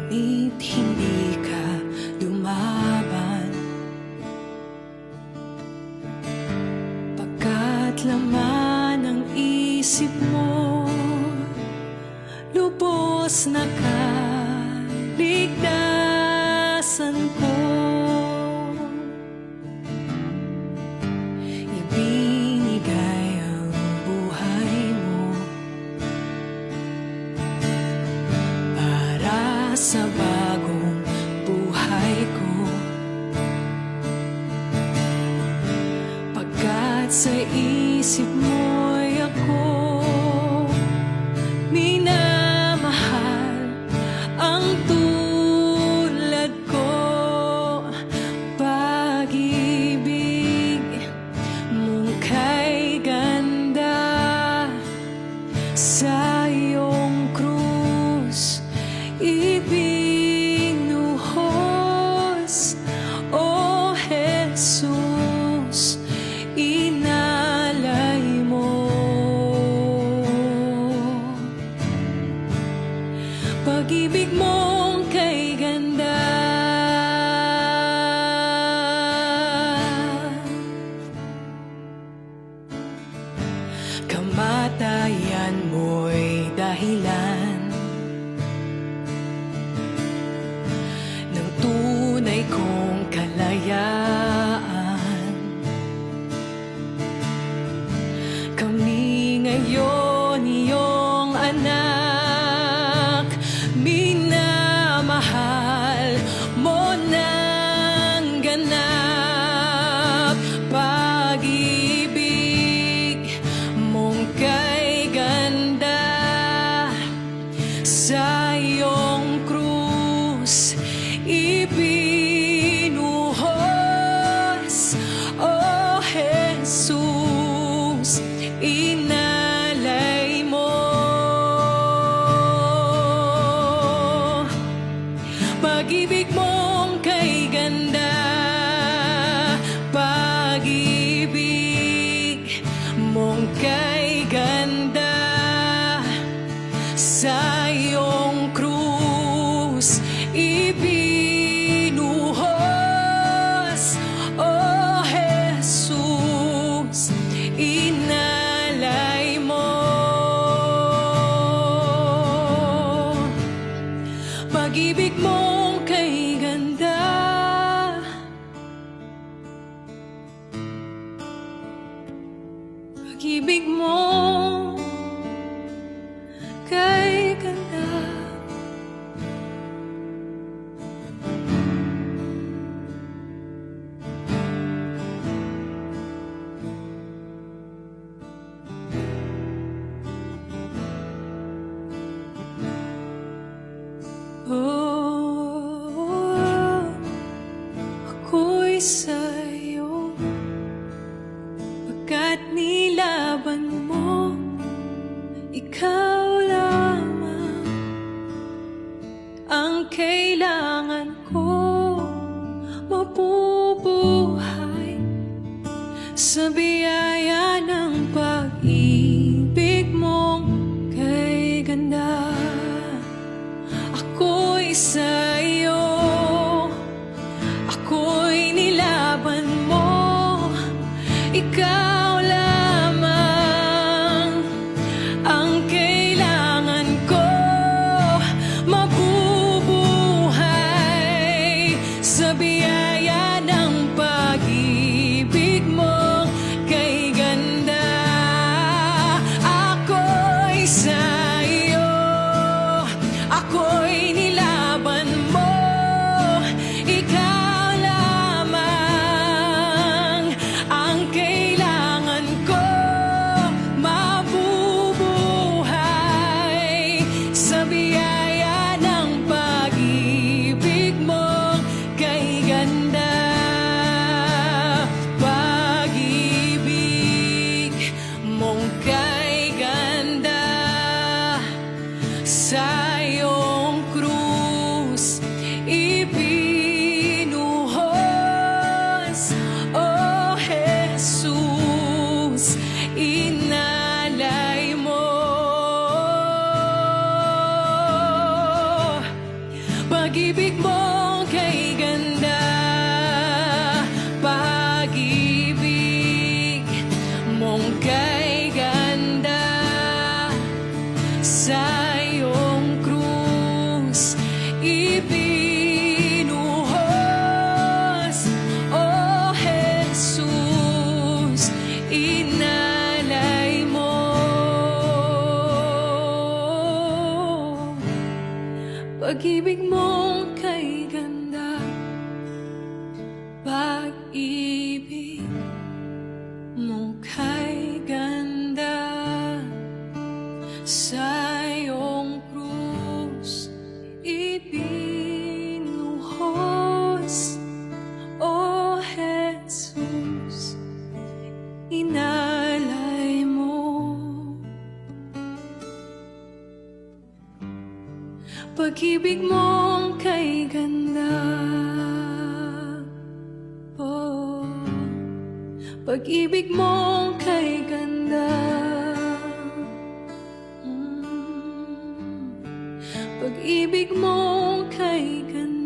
ngunit hindi ka lumaban. Pagkat laman ng isip mo lubos na kaligtasan ko. Ibinigay ang buhay mo para sa bagong buhay ko. Pagkat sa isip mo'y ako minamahal, ang tulad ko. Pag-ibig mong kay ganda, sa iyong krus ibinuhos. O Jesus, inalay mo. Pag-ibig mong kay ganda, kamatayan mo'y dahilan ng tunay kong kalayaan. Kami ngayon iyong anak, minamahal mo ng ganap. Pag-ibig mong kay ganda, sa iyong krus ibinuhos. O Jesus, inalay mo. Pag-ibig mong kay ganda, pag-ibig mong kay ganda, sa iyong krus ibinuhos. O Jesus, inalay mo. Pag-ibig mong kay ganda, pag-ibig mo kay ganda. Oh, ako'y sa'yo, pagkat nilaban mo, ikaw lamang ang kailangan ko. Mabubuhay sa biyaya ng pag-ibig mong kay ganda. Ako'y sa'yo, ako'y nilaban mo, ikaw lamang ang kailangan ko. Mabubuhay sa biyaya ng pag-ibig mo kay ganda. Ako'y sa'yo, ako'y nilaban mo, ikaw lamang ang kailangan Pag-ibig mo kay ganda, pag-ibig mo kay ganda. Sa iyong krus ibinuhos, O Jesus, inalay mo. Pag-ibig mo kay ganda, oh, pag-ibig mo kay ganda, pag-ibig mo kay ganda.